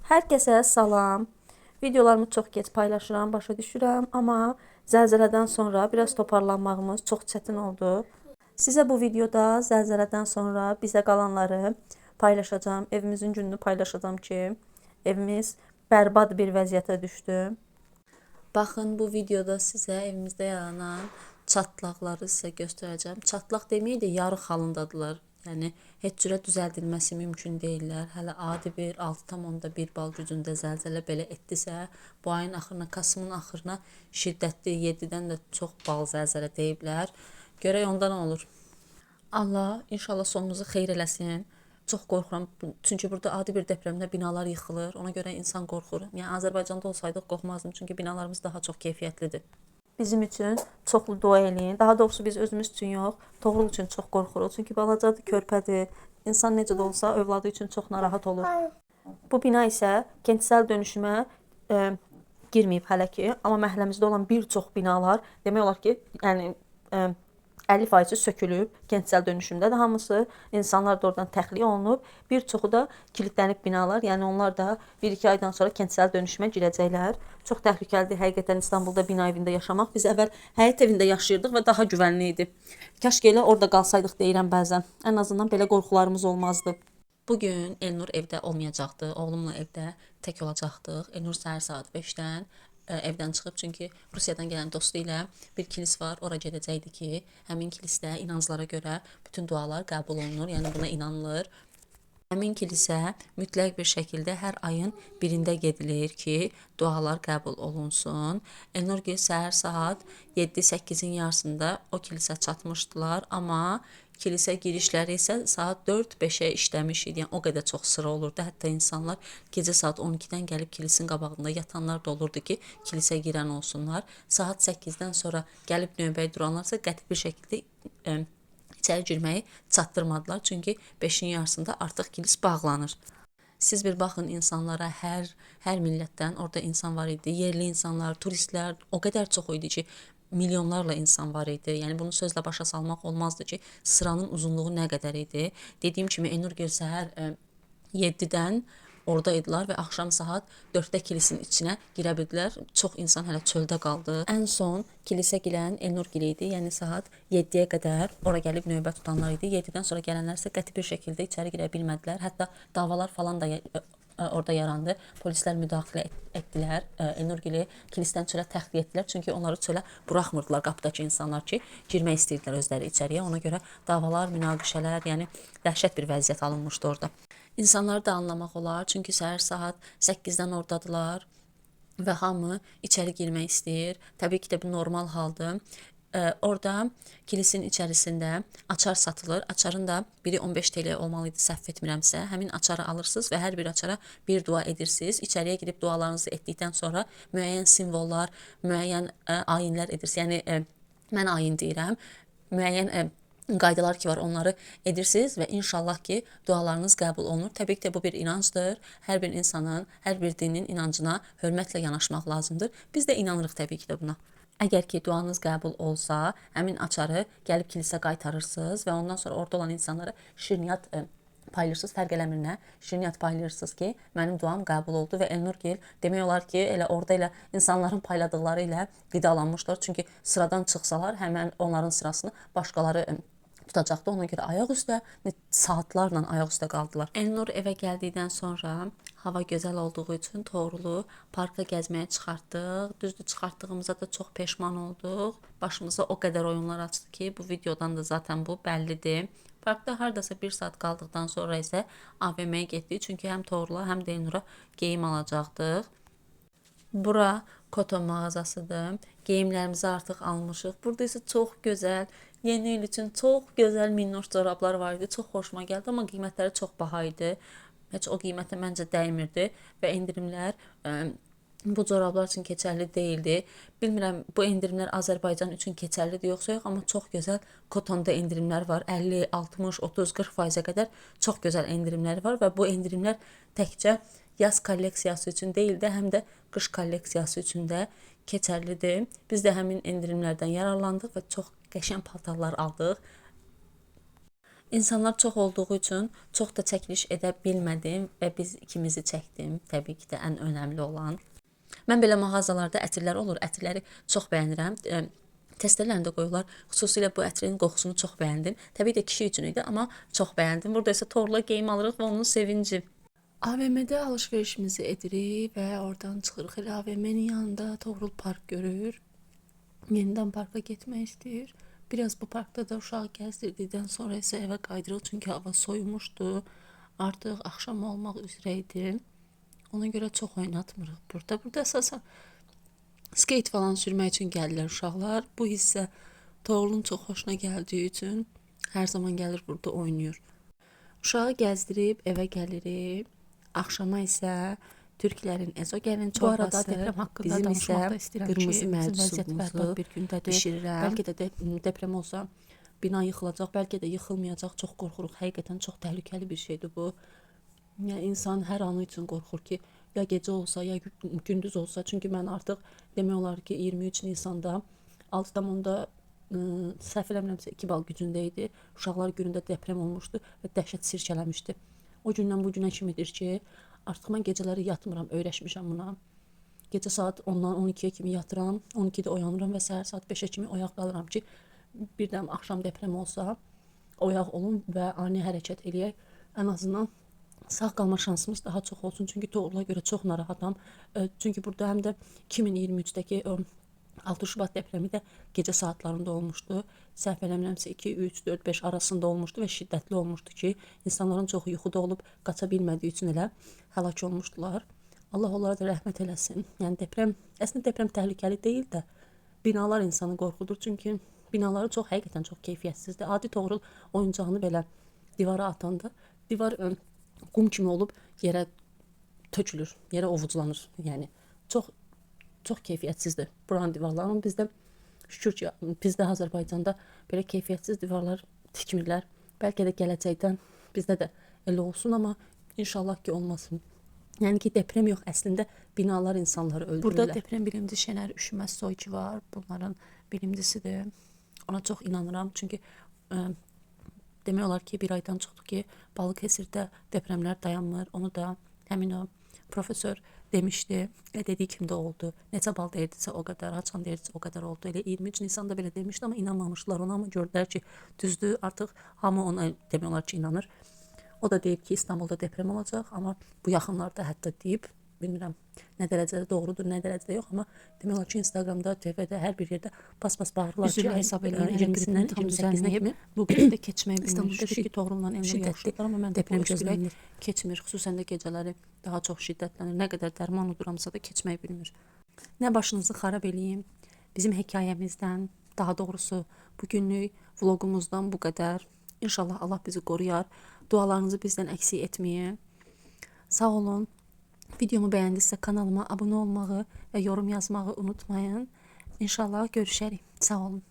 Herkese salam. Videolarımı çox gec paylaşıram, başa düşürəm, amma zəlzələdən sonra biraz toparlanmağımız çox çətin oldu. Sizə bu videoda zəlzələdən sonra bizə qalanları paylaşacağam. Evimizin gününü paylaşacağım ki, evimiz bərbad bir vəziyyətə düşdü. Baxın, bu videoda sizə evimizdə yaranan çatlaqları sizə göstərəcəm. Çatlaq deməyi də yarı halındadılar. Yəni heç cürə düzəldilməsi mümkün deyillər. Hələ adi bir 6,1 bal gücündə zəlzələ belə etdisə, bu ayın axırına, Kasımın axırına şiddətli 7-dən də çox bal zəlzələ deyiblər. Görək onda nə olur. Allah inşallah sonumuzu xeyir eləsin. Çox qorxuram. Çünki burada adi bir depremdə binalar yıxılır. Ona görə insan qorxur. Yəni Azərbaycanda olsaydıq qorxmazdım. Çünki binalarımız daha çox keyfiyyətlidir. Bizim üçün çoxlu dua eləyin. Daha doğrusu biz özümüz üçün yox, Toğrul üçün çox qorxuruq. Çünki balacadır, körpədir. İnsan necə də olsa övladı üçün çox narahat olur. Bu bina isə kentsel dönüşümə girməyib hələ ki, amma məhəlləmizdə olan bir çox binalar demək olar ki, yəni 50% sökülüb, kentsel dönüşümdə də hamısı, insanlar da oradan təxliyə olunub, bir çoxu da kilitlənib binalar, yəni onlar da 1-2 aydan sonra kentsel dönüşümə girəcəklər. Çox təhlükəlidir həqiqətən İstanbulda bina evində yaşamaq. Biz əvvəl həyət evində yaşayırdıq və daha güvənli idi. Kəşke elə orada qalsaydıq deyirəm bəzən. Ən azından belə qorxularımız olmazdı. Bugün Elnur evdə olmayacaqdı. Oğlumla evdə tək olacaqdıq. Elnur səhər saat 5-dən evdən çıxıb, çünki Rusiyadan gələn dostu ilə bir kilis var, ora gedəcəkdi ki, həmin kilisdə inanclara görə bütün dualar qəbul olunur, yəni buna inanılır. Həmin kilisə mütləq bir şəkildə hər ayın 1-də gedilir ki, dualar qəbul olunsun. Elnur gün səhər saat 7-8-in yarısında o kilisə çatmışdılar, amma kilisə girişləri isə saat 4-5-ə işləmiş idi. Yəni o qədər çox sıra olurdu. Hətta insanlar gecə saat 12-dən gəlib kilisin qabağında yatanlar da olurdu ki, kilisə girən olsunlar. Saat 8-dən sonra gəlib növbəyə duranlarsa qəti bir şəkildə içəri girməyi çatdırmadılar. Çünki 5-in yarısında artıq kilis bağlanır. Siz bir baxın insanlara, hər millətdən orada insan var idi. Yerli insanlar, turistlər o qədər çox idi ki, milyonlarla insan var idi. Yəni bunu sözlə başa salmaq olmazdı ki, sıranın uzunluğu nə qədər idi. Dediyim kimi Elnur Gül səhər 7-dən oradaydılar və axşam saat 4-də kilisin içinə girə bildilər. Çox insan hələ çöldə qaldı. Ən son kilisə girən Elnur Gül idi. Yəni saat 7-yə qədər ora gəlib növbə tutanlar idi. 7-dən sonra gələnlər isə qəti bir şəkildə içəri girə bilmədilər. Hətta davalar falan da orada yarandı. Polislər müdaxilə etdilər. Elnur Gülü kilisdən çölə təxliyə etdilər. Çünki onları çölə buraxmırdılar qapıdakı insanlar ki, girmək istəyirdilər özləri içəriyə. Ona görə davalar, münaqişələr, yəni dəhşət bir vəziyyət alınmışdı orada. İnsanları da anlamaq olar. Çünki səhər saat 8-dən oradadılar və hamı içəri girmək istəyir. Təbii ki də bu normal haldır. Orada kilisin içərisində açar satılır. Açarın da biri 15 TL olmalı idi, səhv etmirəmsə. Həmin açarı alırsınız və hər bir açara bir dua edirsiniz. İçəriyə girib dualarınızı etdikdən sonra müəyyən simvollar, müəyyən ayinlər edirsiniz. Yəni mən ayin deyirəm. Müəyyən qaydalar ki var, onları edirsiniz və inşallah ki dualarınız qəbul olunur. Təbii ki də bu bir inancdır. Hər bir insanın, hər bir dinin inancına hörmətlə yanaşmaq lazımdır. Biz də inanırıq təbii ki də buna. Əgər ki duanız qəbul olsa, həmin açarı gəlib kilisə qaytarırsınız və ondan sonra orada olan insanlara şirniyyat paylayırsınız, fərq eləmir nə, şirniyyat paylayırsınız ki, mənim duam qəbul oldu və Elnur Gül demək olar ki, elə orada elə insanların payladıqları ilə qidalanmışlar. Çünki sıradan çıxsalar, həmən onların sırasını başqaları tutacaqdı. Ona görə ayaq üstə saatlarla ayaq üstə qaldılar. Elnur evə gəldikdən sonra hava gözəl olduğu üçün Toğrulu parka gəzməyə çıxartdıq. Düzdür, çıxartdığımıza da çox peşman olduq. Başımıza o qədər oyunlar açdı ki, bu videodan da zaten bu bəllidir. Parkda hardasa 1 saat qaldıqdan sonra isə AVM-yə getdik. Çünki həm Toğrula, həm də Elnura geyim alacaqdıq. Bura Koto mağazasıdır. Geyimlərimizi artıq almışıq. Burada isə çox gözəl, yeni il üçün çox gözəl minnoş corablar var idi. Çox xoşuma gəldi, amma qiymətləri çox baha idi. Heç o qiymətə məncə dəymirdi və endirimlər bu corablar üçün keçərli deyildi. Bilmirəm, bu endirimlər Azərbaycan üçün keçərlidir yoxsa yox, amma çox gözəl Kotonda endirimlər var. 50, 60, 30, 40%-ə qədər çox gözəl endirimlər var və bu endirimlər təkcə yaz kolleksiyası üçün deyil də, həm də qış kolleksiyası üçün də keçərlidir. Biz də həmin endirimlərdən yararlandıq və çox qəşəng paltarlar aldıq. İnsanlar çox olduğu üçün çox da çəkiliş edə bilmədim və biz ikimizi çəkdim. Təbii ki də ən önəmli olan. Mən belə mağazalarda ətirlər olur. Ətirləri çox bəyənirəm. Testlərində qoyurlar. Xüsusilə bu ətrin qoxusunu çox bəyəndim. Təbii ki, kişi üçün idi, amma çox bəyəndim. Burada isə torla geyim alırıq və onun sevinci. AVM'də alışverişimizi edirik və oradan çıxırıq. Elə AVM'nin yanında Toğrul park görür. Yenidən parka getmək istəyir. Biraz bu parkda da uşağı gəzdirdikdən sonra isə evə qaydırıq, çünki hava soyumuşdu. Artıq axşam olmaq üzrə idi. Ona görə çox oynatmırıq burada. Burada əsasən skate falan sürmək üçün gəlirlər uşaqlar. Bu hissə Toğrulun çox xoşuna gəldiyi üçün hər zaman gəlir burada oynayır. Uşağı gəzdirib evə gəlirik. Axşama isə türklərin ezogelin çorbası, bu arada deprem haqqında bizim danışmaq da istəyirəm qırmızı mərcimizi bir gündədir bişirirəm. Bəlkə də deprem olsa bina yıxılacaq, bəlkə də yıxılmayacaq. Çox qorxuruq. Həqiqətən çox təhlükəli bir şeydir bu. Yəni insan hər anı üçün qorxur ki, ya gecə olsa, ya gündüz olsa. Çünki mən artıq demək olar ki, 23 Nisanda 6,10 səhv eləmirəmsə 2 bal gücündə idi. Uşaqlar günündə deprem olmuşdu və dəhşət sirkələmişdi. O gündən bu günə kimidir ki, artıq mən gecələri yatmıram, öyrəşmişəm buna. Gecə saat 10-dan 12-yə kimi yatıram, 12-də oyanıram və səhər saat 5-ə kimi oyaq qalıram ki, birdən axşam deprem olsa, oyaq olun və ani hərəkət eləyək. Ən azından sağ qalma şansımız daha çox olsun. Çünki Toğrula görə çox narahatam. Çünki burada həm də 2023-dəki 6 Şubat depremi də gecə saatlarında olmuşdu. Səhv eləmirəmsə 2, 3, 4, 5 arasında olmuşdu və şiddətli olmuşdu ki, insanların çoxu yuxuda olub qaça bilmədiyi üçün elə həlak olmuşdular. Allah onlara da rəhmət eləsin. Yəni deprem, əslində deprem təhlükəli deyil də, binalar insanı qorxudur. Çünki binaları çox, həqiqətən çox keyfiyyətsizdir. Adi Toğrul oyuncağını belə divara atanda, divar qum kimi olub yerə tökülür, yerə ovuclanır. Yəni çox keyfiyyətsizdir buranın divarları. Amma bizdə şükür ki, bizdə Azərbaycanda belə keyfiyyətsiz divarlar tikmirlər. Bəlkə də gələcəkdən bizdə də elə olsun, amma inşallah ki olmasın. Yəni ki deprem yox, əslində binalar insanları öldürürlər. Burada deprem bilimci Şener Üşümez Soyki var. Bunların bilimcisidir. Ona çox inanıram. Çünki demək olar ki, bir aydan çoxdur ki, Balıkəsirdə depremlər dayanmır. Onu da həmin o profesör demişdi. Dediği kimi də oldu. Neçə bal deyirdisə o qədər, haçan deyirdisə o qədər oldu. Elə 23 Nisanda belə demişdi, amma inanmamışlar ona, ama gördülər ki, düzdür. Artıq hamı ona demək olar ki, inanır. O da deyib ki, İstanbulda deprem olacaq, amma bu yaxınlarda hətta deyib, bilmirəm nə dərəcədə doğrudur, nə dərəcədə yox, amma demək olar ki, Instagramda, TV-də, hər bir yerdə pas-pas bağırırlar ki, hesab edən 20-sindən 28-nə kimi bu qədər keçməyi bilmir. İstanbulda Toğrul'la Emre yaşayırlar, amma mən deprem gözləyir, keçmir. Xüsusən də gecələri daha çox şiddətlənir. Nə qədər dərman uduramsa da keçməyi bilmir. Nə başınızı xarab eləyim. Bizim hekayəmizdən, daha doğrusu bugünlük vlogumuzdan bu qədər. İnşallah Allah bizi qoruyar. Dualarınızı bizdən əksik etməyin. Sağ olun. Videomu bəyəndinizsə kanalıma abunə olmağı və yorum yazmağı unutmayın. İnşallah görüşərik. Sağ olun.